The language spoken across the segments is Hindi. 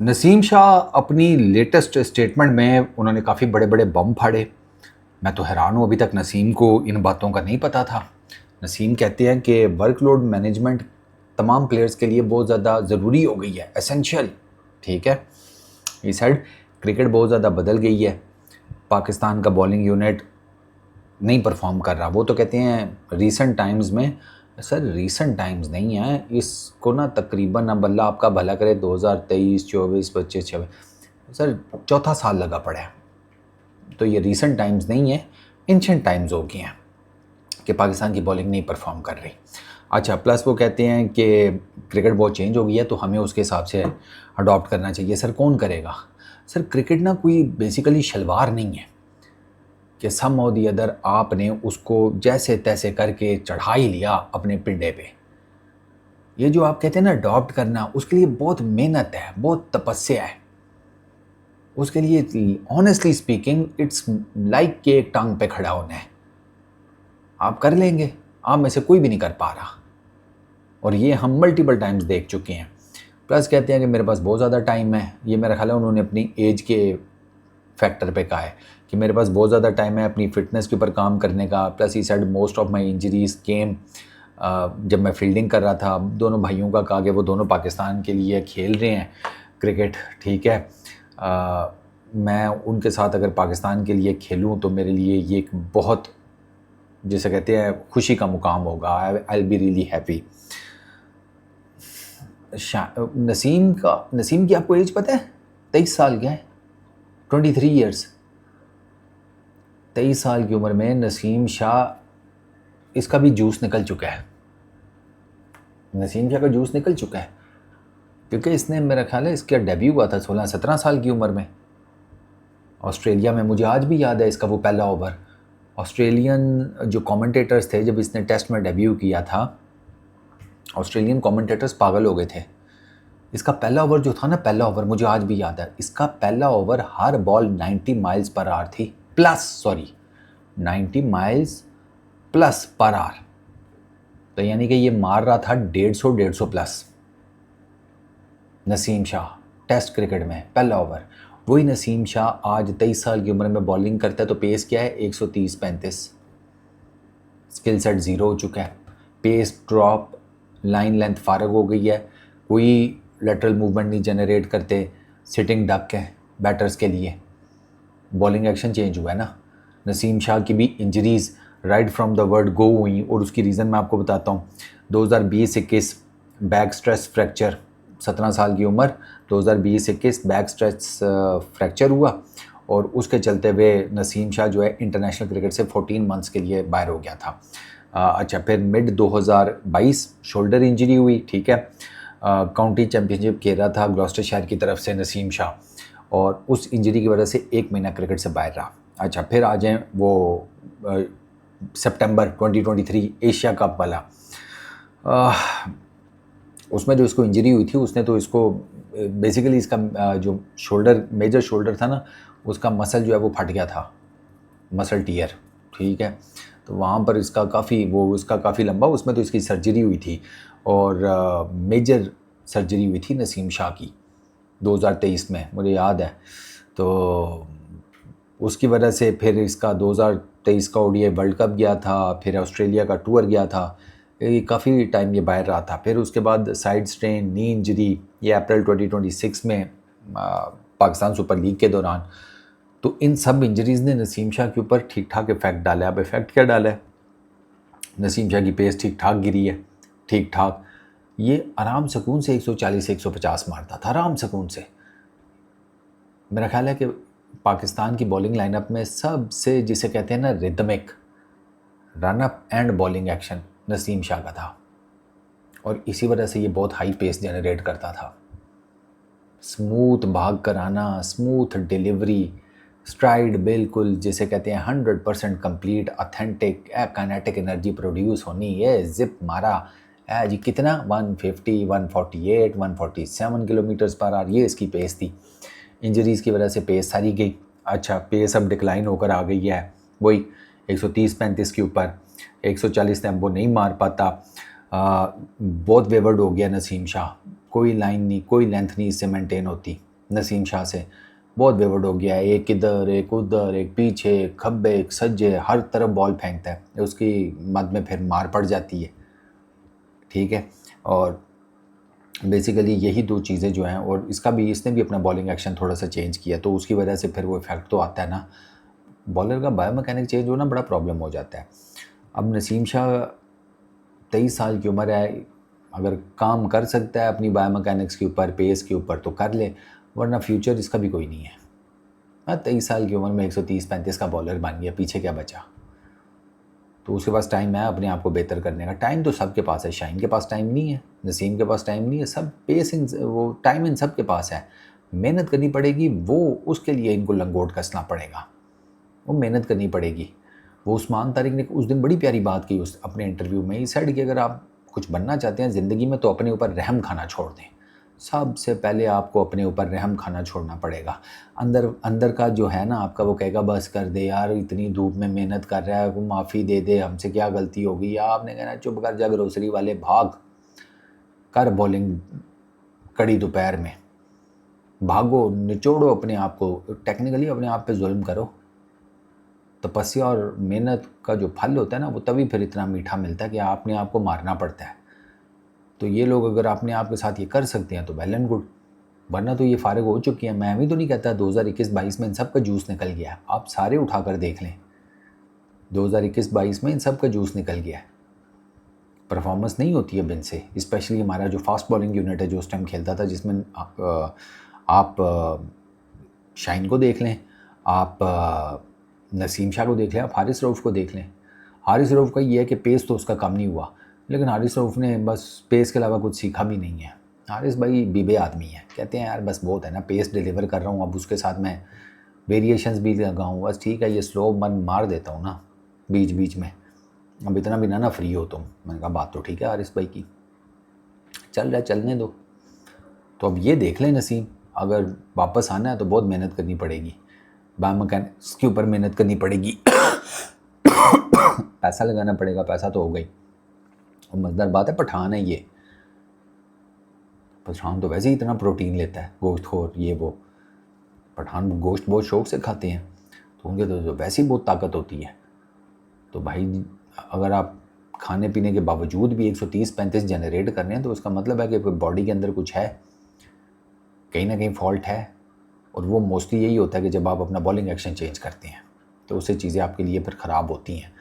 नसीम शाह अपनी लेटेस्ट स्टेटमेंट में उन्होंने काफ़ी बड़े बड़े बम फाड़े। मैं तो हैरान हूँ, अभी तक नसीम को इन बातों का नहीं पता था। नसीम कहते हैं कि वर्कलोड मैनेजमेंट तमाम प्लेयर्स के लिए बहुत ज़्यादा ज़रूरी हो गई है, एसेंशियल। ठीक है, इस साइड क्रिकेट बहुत ज़्यादा बदल गई है। पाकिस्तान का बॉलिंग यूनिट नहीं परफॉर्म कर रहा। वो तो कहते हैं रीसेंट टाइम्स में। सर रीसेंट टाइम्स नहीं है, इसको ना तकरीबन, अब अल्लाह आपका भला करे, 2023, 24, 25, 26, सर चौथा साल लगा पड़ा है। तो ये रीसेंट टाइम्स नहीं है, एंशिएंट टाइम्स हो गए हैं कि पाकिस्तान की बॉलिंग नहीं परफॉर्म कर रही। अच्छा, प्लस वो कहते हैं कि क्रिकेट बहुत चेंज हो गई है तो हमें उसके हिसाब से अडॉप्ट करना चाहिए। सर कौन करेगा? सर क्रिकेट ना कोई बेसिकली शलवार नहीं है कि सम और दी अदर आपने उसको जैसे तैसे करके चढ़ा ही लिया अपने पिंडे पे। ये जो आप कहते हैं ना अडॉप्ट करना, उसके लिए बहुत मेहनत है, बहुत तपस्या है। उसके लिए ऑनेस्टली स्पीकिंग इट्स लाइक कि एक टांग पे खड़ा होना है। आप कर लेंगे, आप में से कोई भी नहीं कर पा रहा, और ये हम मल्टीपल टाइम्स देख चुके हैं। प्लस कहते हैं कि मेरे पास बहुत ज़्यादा टाइम है। ये मेरा ख्याल है उन्होंने अपनी एज के फैक्टर पे कहा है कि मेरे पास बहुत ज़्यादा टाइम है अपनी फ़िटनेस के ऊपर काम करने का। Plus he said most of my injuries came जब मैं फील्डिंग कर रहा था। दोनों भाइयों का कहा कि वो दोनों पाकिस्तान के लिए खेल रहे हैं क्रिकेट, ठीक है। मैं उनके साथ अगर पाकिस्तान के लिए खेलूं तो मेरे लिए ये एक बहुत, जैसे कहते हैं, खुशी का मुकाम होगा। आई बी रियली हैप्पी। नसीम की आपको एज पता है? 23 साल क्या है, 23 ईयर्स। 23 साल की उम्र में नसीम शाह, इसका भी जूस निकल चुका है। नसीम शाह का जूस निकल चुका है क्योंकि इसने, मेरा ख्याल है इसका डेब्यू हुआ था 16-17 साल की उम्र में ऑस्ट्रेलिया में। मुझे आज भी याद है इसका वो पहला ओवर। ऑस्ट्रेलियन जो कमेंटेटर्स थे, जब इसने टेस्ट में डेब्यू किया था, ऑस्ट्रेलियन कमेंटेटर्स पागल हो गए थे। इसका पहला ओवर जो था ना, पहला ओवर मुझे आज भी याद है, इसका पहला ओवर हर बॉल 90 माइल्स पर आवर थी, plus, sorry, 90 miles plus per hour. तो यानी कि ये मार रहा था 150 plus. Naseem Shah test cricket में पहला ओवर। वही नसीम शाह आज 23 साल की उम्र में बॉलिंग करता है तो पेस क्या है? 130-35। स्किल सेट ज़ीरो हो चुका है, पेस ड्रॉप, लाइन लेंथ फारग हो गई है, कोई लेटरल मूवमेंट नहीं जनरेट करते, सिटिंग डक है बैटर्स के लिए। बॉलिंग एक्शन चेंज हुआ है ना। नसीम शाह की भी injuries right from the word go हुई, और उसकी रीज़न मैं आपको बताता हूँ। 2020-21 बैक स्ट्रेस फ्रैक्चर, 17 साल की उम्र, 2020-21 बैक स्ट्रेस फ्रैक्चर हुआ, और उसके चलते हुए नसीम शाह जो है इंटरनेशनल क्रिकेट से 14 मंथ्स के लिए बाहर हो गया था। अच्छा, फिर मिड 2022 शोल्डर इंजरी हुई, ठीक है। काउंटी चैम्पियनशिप खेल रहा था ग्लॉस्टरशायर की तरफ से नसीम शाह, और उस इंजरी की वजह से 1 महीना क्रिकेट से बाहर रहा। अच्छा, फिर आ जाएँ वो सितंबर 2023 एशिया कप वाला। उसमें जो इसको इंजरी हुई थी, उसने तो इसको बेसिकली इसका जो शोल्डर, मेजर शोल्डर था ना, उसका मसल जो है वो फट गया था, मसल टीयर, ठीक है। तो वहाँ पर इसका काफ़ी उसका काफ़ी लंबा, उसमें तो इसकी सर्जरी हुई थी, और मेजर सर्जरी हुई थी नसीम शाह की 2023 में, मुझे याद है। तो उसकी वजह से फिर इसका 2023 का ओडीआई वर्ल्ड कप गया था, फिर ऑस्ट्रेलिया का टूर गया था, ये काफ़ी टाइम ये बाहर रहा था। फिर उसके बाद साइड स्ट्रेन, नी इंजरी, ये अप्रैल 2026 में पाकिस्तान सुपर लीग के दौरान। तो इन सब इंजरीज़ ने नसीम शाह के ऊपर ठीक ठाक इफ़ेक्ट डाला है। अब इफ़ेक्ट क्या डाला है? नसीम शाह की पेस ठीक ठाक गिरी है, ठीक ठाक। ये आराम सुकून से 140-150 मारता था, आराम सुकून से। मेरा ख्याल है कि पाकिस्तान की बॉलिंग लाइनअप में सबसे, जिसे कहते हैं ना rhythmic, run up and bowling action Naseem Shah का था, और इसी वजह से ये बहुत हाई पेस जनरेट करता था। स्मूथ भाग कर आना, स्मूथ डिलीवरी, स्ट्राइड बिल्कुल जिसे कहते हैं 100% complete authentic kinetic energy produce होनी। ये जिप मारा जी, कितना 150, 148, 147 किलोमीटर्स पर आवर, ये इसकी पेस थी। इंजरीज़ की वजह से पेस सारी गई। अच्छा, पेस अब डिक्लाइन होकर आ गई है, वही 130-135 के ऊपर, 140 टेम्पो नहीं मार पाता। बहुत वेवर्ड हो गया नसीम शाह, कोई लाइन नहीं, कोई लेंथ नहीं इससे मेंटेन होती। नसीम शाह से, बहुत बेवड हो गया है। एक इधर एक उधर, एक पीछे, एक खब्बे, एक सज्जे, हर तरफ बॉल फेंकता है। उसकी मद में फिर मार पड़ जाती है, ठीक है। और बेसिकली यही दो चीज़ें जो हैं, और इसने भी अपना बॉलिंग एक्शन थोड़ा सा चेंज किया, तो उसकी वजह से फिर वो इफेक्ट तो आता है ना। बॉलर का बायोमैकेनिक चेंज होना बड़ा प्रॉब्लम हो जाता है। अब नसीम शाह 23 साल की उम्र है, अगर काम कर सकता है अपनी बायोमैकेनिक्स के ऊपर, पेस के ऊपर, तो कर ले, वरना फ्यूचर इसका भी कोई नहीं है। हाँ, 23 साल की उम्र में 130-135 का बॉलर बन गया, पीछे क्या बचा। तो उसके पास टाइम है अपने आप को बेहतर करने का। टाइम तो सबके पास है, शाहीन के पास टाइम नहीं है, नसीम के पास टाइम नहीं है, सब पेस इन वो टाइम इन सब के पास है। मेहनत करनी पड़ेगी, वो उसके लिए इनको लंगोट कसना पड़ेगा, वो मेहनत करनी पड़ेगी। वो उस्मान तारिक ने उस दिन बड़ी प्यारी बात की उस अपने इंटरव्यू में, इस साइड कि अगर आप कुछ बनना चाहते हैं ज़िंदगी में तो अपने ऊपर रहम खाना छोड़ दें। सबसे पहले आपको अपने ऊपर रहम खाना छोड़ना पड़ेगा। अंदर अंदर का जो है ना आपका, वो कहेगा बस कर दे यार, इतनी धूप में मेहनत कर रहा है, वो माफ़ी दे दे, हमसे क्या गलती होगी। या आपने कहना चुप कर जा ग्रोसरी वाले, भाग कर बॉलिंग कड़ी दोपहर में, भागो, निचोड़ो अपने आप को, टेक्निकली अपने आप पे जुल्म करो। तपस्या और मेहनत का जो फल होता है ना, वो तभी फिर इतना मीठा मिलता है कि आपने आप को मारना पड़ता है। तो ये लोग अगर अपने आप के साथ ये कर सकते हैं तो वेल एंड गुड, वरना तो ये फारिग हो चुकी है। मैं भी तो नहीं कहता 2021-22 में इन सब का जूस निकल गया है, आप सारे उठा कर देख लें, 2021-22 में इन सब का जूस निकल गया है। परफॉर्मेंस नहीं होती है बिन से, स्पेशली हमारा जो फास्ट बॉलिंग यूनिट है जो उस टाइम खेलता था, जिसमें आप शाहीन को देख लें, आप नसीम शाह को देख लें, आप हारिस रऊफ़ को देख लें। हारिस रऊफ़ का ये है कि पेस तो उसका कम नहीं हुआ, लेकिन हारिस रऊफ़ ने बस पेस के अलावा कुछ सीखा भी नहीं है। हारिस भाई बीबे आदमी है, कहते हैं यार बस बहुत है ना, पेस डिलीवर कर रहा हूँ, अब उसके साथ मैं वेरिएशंस भी लगाऊँ, बस ठीक है, ये स्लो मन मार देता हूँ ना बीच बीच में, अब इतना भी ना फ्री हो तुम। मैंने कहा बात तो ठीक है हारिस भाई की, चल रहा है चलने दो। तो अब ये देख लें नसीम, अगर वापस आना है तो बहुत मेहनत करनी पड़ेगी, बायोमैकेनिक्स के ऊपर मेहनत करनी पड़ेगी, पैसा लगाना पड़ेगा। पैसा तो हो गई, और मज़ेदार बात है पठान है ये, पठान तो वैसे ही इतना प्रोटीन लेता है, गोश्त खोर ये वो, पठान गोश्त बहुत शौक से खाते हैं, तो उनके तो वैसे ही बहुत ताकत होती है। तो भाई अगर आप खाने पीने के बावजूद भी 130-135 जनरेट कर रहे हैं, तो उसका मतलब है कि बॉडी के अंदर कुछ है, कहीं ना कहीं फॉल्ट है। और वो मोस्टली यही होता है कि जब आप अपना बॉलिंग एक्शन चेंज करते हैं तो उससे चीज़ें आपके लिए फिर ख़राब होती हैं।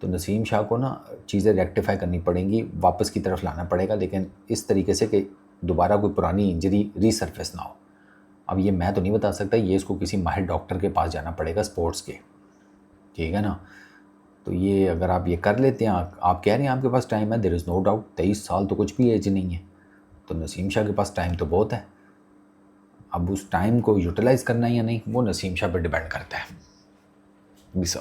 तो नसीम शाह को ना चीज़ें रेक्टिफाई करनी पड़ेंगी, वापस की तरफ लाना पड़ेगा, लेकिन इस तरीके से कि दोबारा कोई पुरानी इंजरी रीसर्फेस ना हो। अब ये मैं तो नहीं बता सकता, ये इसको किसी माहिर डॉक्टर के पास जाना पड़ेगा स्पोर्ट्स के, ठीक है ना। तो ये अगर आप ये कर लेते हैं, आप कह रहे हैं आपके पास टाइम है, देयर इज़ नो डाउट, 23 साल तो कुछ भी एज नहीं है, तो नसीम शाह के पास टाइम तो बहुत है। अब उस टाइम को यूटिलाइज़ करना या नहीं, वो नसीम शाह पर डिपेंड करता है। भी सर।